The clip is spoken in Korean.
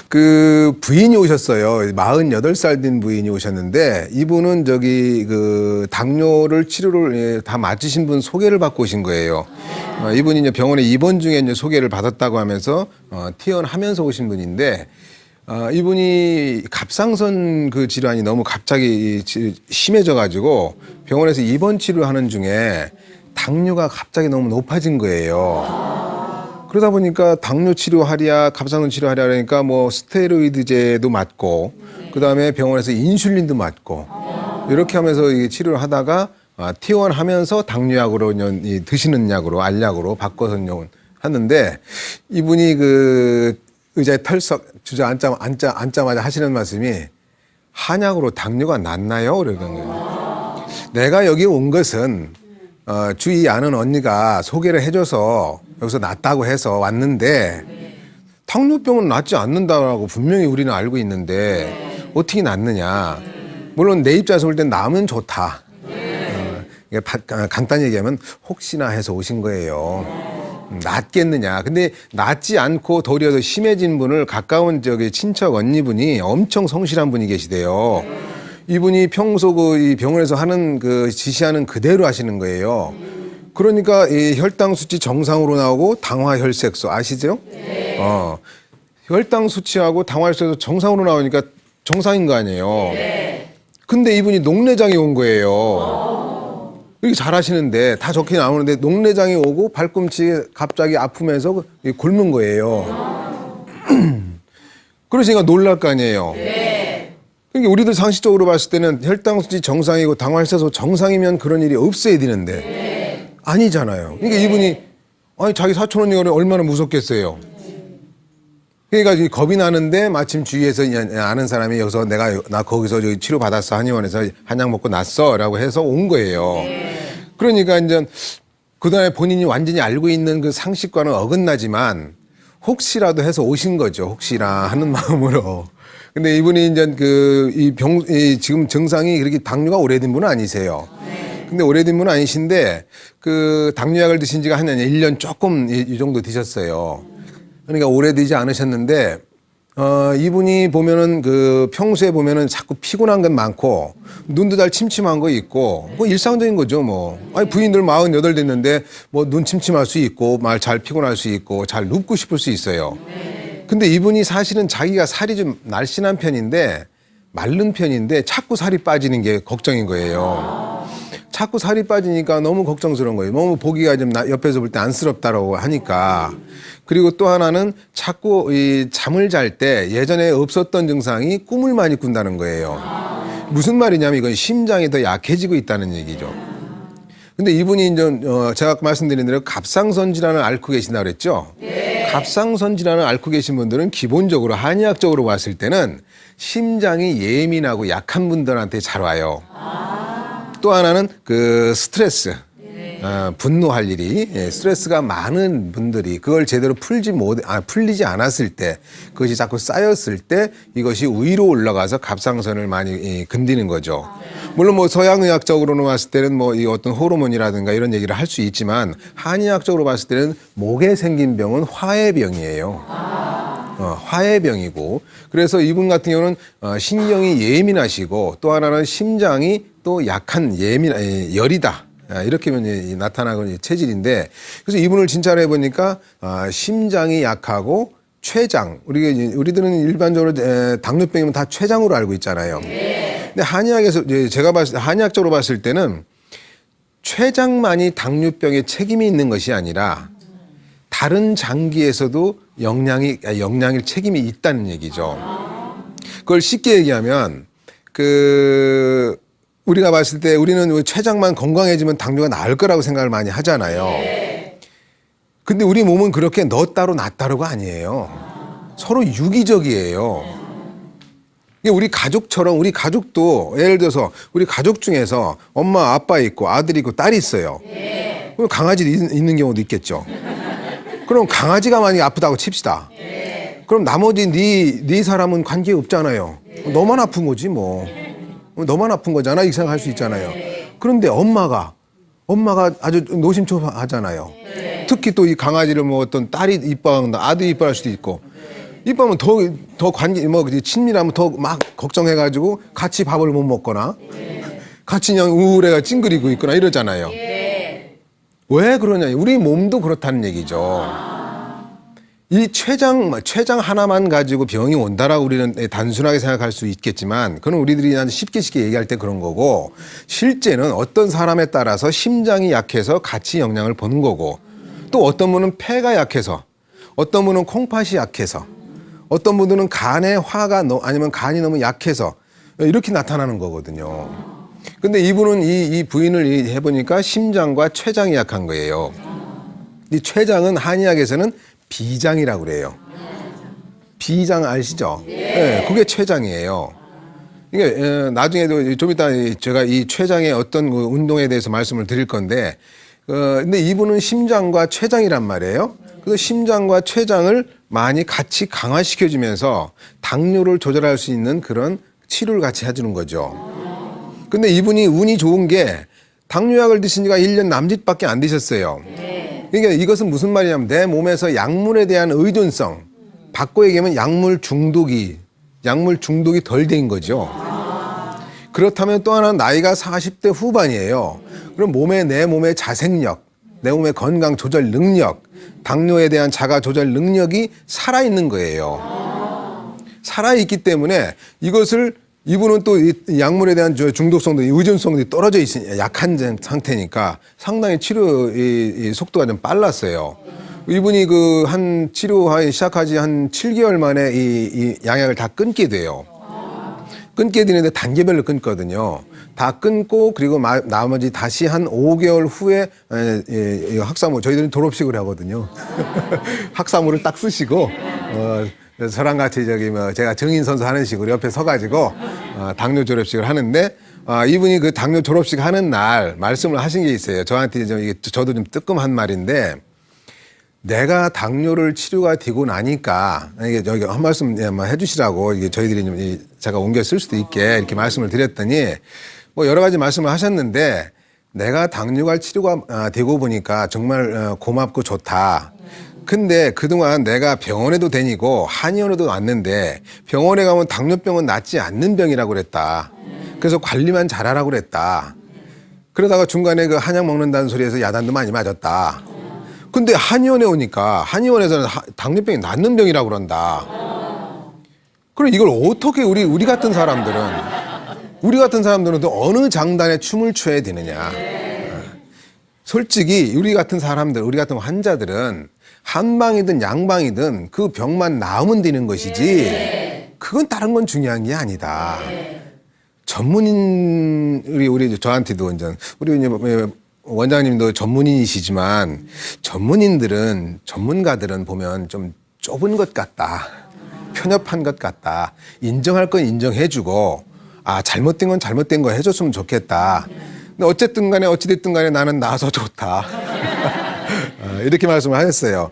그 부인이 오셨어요. 48살 된 부인이 오셨는데 이분은 저기 그 당뇨를 치료를 다 마치신 분 소개를 받고 오신 거예요. 이분이 이제 병원에 입원 중에 이제 소개를 받았다고 하면서 퇴원하면서 오신 분인데 이분이 갑상선 그 질환이 너무 갑자기 심해져 가지고 병원에서 입원 치료하는 중에 당뇨가 갑자기 너무 높아진 거예요. 그러다 보니까 당뇨 치료하랴, 갑상선 치료하랴 그러니까 뭐 스테로이드제도 맞고, 그 다음에 병원에서 인슐린도 맞고, 이렇게 하면서 이 치료를 하다가 퇴원하면서 당뇨약으로 드시는 약으로 알약으로 바꿔서 하는데 이분이 그 의자에 털썩 앉자마자 하시는 말씀이 한약으로 당뇨가 낫나요? 그러는 거예요. 내가 여기 온 것은 주위 아는 언니가 소개를 해줘서 여기서 낫다고 해서 왔는데 당뇨병은 낫지 않는다고 분명히 우리는 알고 있는데 어떻게 낫느냐. 물론 내 입장에서 볼 땐 나으면 좋다. 간단히 얘기하면 혹시나 해서 오신 거예요. 낫겠느냐. 근데 낫지 않고 도리어 더 심해진 분을 가까운 저기 친척 언니분이 엄청 성실한 분이 계시대요. 이분이 평소 그 이 병원에서 하는 그 지시하는 그대로 하시는 거예요. 그러니까 이 혈당 수치 정상으로 나오고 당화혈색소 아시죠? 네. 혈당 수치하고 당화혈색소 정상으로 나오니까 정상인 거 아니에요. 네. 근데 이분이 녹내장이 온 거예요. 이렇게 잘하시는데 다 적게 나오는데 녹내장이 오고 발꿈치 갑자기 아프면서 곪는 거예요. 그러시니까 놀랄 거 아니에요. 네. 그러니까 우리들 상식적으로 봤을 때는 혈당 수치 정상이고 당화혈색소 정상이면 그런 일이 없어야 되는데 네. 아니잖아요. 그러니까 이분이 아니 자기 사촌 언니가 얼마나 무섭겠어요. 그러니까 겁이 나는데 마침 주위에서 아는 사람이 여기서 나 거기서 저기 치료 받았어 한의원에서 한약 먹고 났어라고 해서 온 거예요. 그러니까 이제 그동안에 본인이 완전히 알고 있는 그 상식과는 어긋나지만 혹시라도 해서 오신 거죠. 혹시나 하는 마음으로. 근데 이분이 이제 지금 증상이 그렇게 당뇨가 오래된 분은 아니세요. 근데 오래된 분은 아니신데 그 당뇨약을 드신 지가 한 1년 조금 이 정도 드셨어요. 그러니까 오래되지 않으셨는데 이분이 보면은 그 평소에 보면은 자꾸 피곤한 건 많고 눈도 잘 침침한 거 있고 뭐 일상적인 거죠 뭐. 아니 부인들 48 됐는데 뭐 눈 침침할 수 있고 말 잘 피곤할 수 있고 잘 눕고 싶을 수 있어요. 근데 이분이 사실은 자기가 살이 좀 날씬한 편인데 마른 편인데 자꾸 살이 빠지는 게 걱정인 거예요. 자꾸 살이 빠지니까 너무 걱정스러운 거예요. 너무 보기가 좀 옆에서 볼 때 안쓰럽다라고 하니까. 그리고 또 하나는 자꾸 이 잠을 잘 때 예전에 없었던 증상이 꿈을 많이 꾼다는 거예요. 무슨 말이냐면 이건 심장이 더 약해지고 있다는 얘기죠. 근데 이분이 이제 제가 아까 말씀드린 대로 갑상선 질환을 앓고 계신다고 그랬죠? 네. 갑상선 질환을 앓고 계신 분들은 기본적으로 한의학적으로 봤을 때는 심장이 예민하고 약한 분들한테 잘 와요. 또 하나는 그 스트레스. 분노할 일이 스트레스가 많은 분들이 그걸 제대로 풀리지 않았을 때 그것이 자꾸 쌓였을 때 이것이 위로 올라가서 갑상선을 많이 건드리는 거죠. 물론 뭐 서양의학적으로는 봤을 때는 뭐 이 어떤 호르몬이라든가 이런 얘기를 할 수 있지만 한의학적으로 봤을 때는 목에 생긴 병은 화해병이에요. 화해병이고 그래서 이분 같은 경우는 신경이 예민하시고 또 하나는 심장이 또 약한 열이다. 이렇게 나타나는 체질인데 그래서 이분을 진찰해 보니까 심장이 약하고 췌장 우리들은 일반적으로 당뇨병이면 다 췌장으로 알고 있잖아요. 근데 한의학에서 제가 한의학적으로 봤을 때는 췌장만이 당뇨병에 책임이 있는 것이 아니라 다른 장기에서도 영향일 책임이 있다는 얘기죠. 그걸 쉽게 얘기하면 우리가 봤을 때 우리는 췌장만 건강해지면 당뇨가 나을 거라고 생각을 많이 하잖아요. 근데 우리 몸은 그렇게 너 따로 나 따로가 아니에요. 서로 유기적이에요. 우리 가족처럼 우리 가족도 예를 들어서 우리 가족 중에서 엄마 아빠 있고 아들이 있고 딸이 있어요. 그럼 강아지 있는 경우도 있겠죠. 그럼 강아지가 만약에 아프다고 칩시다. 그럼 나머지 네 사람은 관계 없잖아요. 너만 아픈 거지 뭐. 너만 아픈 거잖아 이 생각할 수 있잖아요. 그런데 엄마가 아주 노심초사하잖아요. 특히 또 이 강아지를 뭐 어떤 딸이 이뻐한다 아들이 이뻐할 수도 있고 이쁘면 더 관계, 친밀하면 더 막 걱정해가지고 같이 밥을 못 먹거나 같이 그냥 우울해가 찡그리고 있거나 이러잖아요. 왜 그러냐. 우리 몸도 그렇다는 얘기죠. 이 췌장 하나만 가지고 병이 온다라고 우리는 단순하게 생각할 수 있겠지만 그건 우리들이 쉽게 얘기할 때 그런 거고 실제는 어떤 사람에 따라서 심장이 약해서 같이 영향을 보는 거고 또 어떤 분은 폐가 약해서 어떤 분은 콩팥이 약해서 어떤 분들은 간에 아니면 간이 너무 약해서 이렇게 나타나는 거거든요. 근데 이분은 이 부인을 해보니까 심장과 췌장이 약한 거예요. 이 췌장은 한의학에서는 비장이라고 그래요. 비장 아시죠? 네, 그게 췌장이에요. 이게 나중에도 좀 이따 제가 이 췌장의 어떤 그 운동에 대해서 말씀을 드릴 건데, 근데 이분은 심장과 췌장이란 말이에요. 그래서 심장과 췌장을 많이 같이 강화시켜주면서 당뇨를 조절할 수 있는 그런 치료를 같이 해주는 거죠. 근데 이분이 운이 좋은 게 당뇨약을 드신 지가 1년 남짓밖에 안 되셨어요. 그러니까 이것은 무슨 말이냐면 내 몸에서 약물에 대한 의존성, 바꿔 얘기하면 약물 중독이 덜 된 거죠. 그렇다면 또 하나 나이가 40대 후반이에요. 그럼 내 몸의 자생력, 내 몸의 건강 조절 능력, 당뇨에 대한 자가 조절 능력이 살아있는 거예요. 살아있기 때문에 이분은 또 이 약물에 대한 중독성도 의존성도 떨어져 있으니 약한 상태니까 상당히 치료 속도가 좀 빨랐어요. 이분이 한 치료하기 시작하지 한 7개월 만에 이 양약을 다 끊게 돼요. 끊게 되는데 단계별로 끊거든요. 다 끊고 그리고 나머지 다시 한 5개월 후에 학사모 저희들은 졸업식을 하거든요. 학사모를 딱 쓰시고 저랑 같이 제가 정인 선수 하는 식으로 옆에 서가지고 당뇨 졸업식을 하는데 이분이 그 당뇨 졸업식 하는 날 말씀을 하신 게 있어요. 저한테 저도 좀 뜨끔한 말인데 내가 당뇨를 치료가 되고 나니까 이게 여기 한 말씀 해주시라고 이게 저희들이 좀 제가 옮겨 쓸 수도 있게 이렇게 말씀을 드렸더니 뭐 여러 가지 말씀을 하셨는데 내가 당뇨가 치료가 되고 보니까 정말 고맙고 좋다. 근데 그동안 내가 병원에도 다니고 한의원에도 왔는데 병원에 가면 당뇨병은 낫지 않는 병이라고 그랬다. 그래서 관리만 잘하라고 그랬다. 그러다가 중간에 그 한약 먹는다는 소리에서 야단도 많이 맞았다. 근데 한의원에 오니까 한의원에서는 당뇨병이 낫는 병이라고 그런다. 그럼 이걸 어떻게 우리 같은 사람들은 또 어느 장단에 춤을 춰야 되느냐. 솔직히 우리 같은 환자들은 한방이든 양방이든 그 병만 나으면 되는 것이지 그건 다른 건 중요한 게 아니다. 전문인 우리 저한테도 우리 원장님도 전문인이시지만 전문가들은 보면 좀 좁은 것 같다. 편협한 것 같다. 인정할 건 인정해주고 잘못된 건 잘못된 거 해줬으면 좋겠다. 근데 어찌됐든 간에 나는 나아서 좋다. 이렇게 말씀을 하셨어요.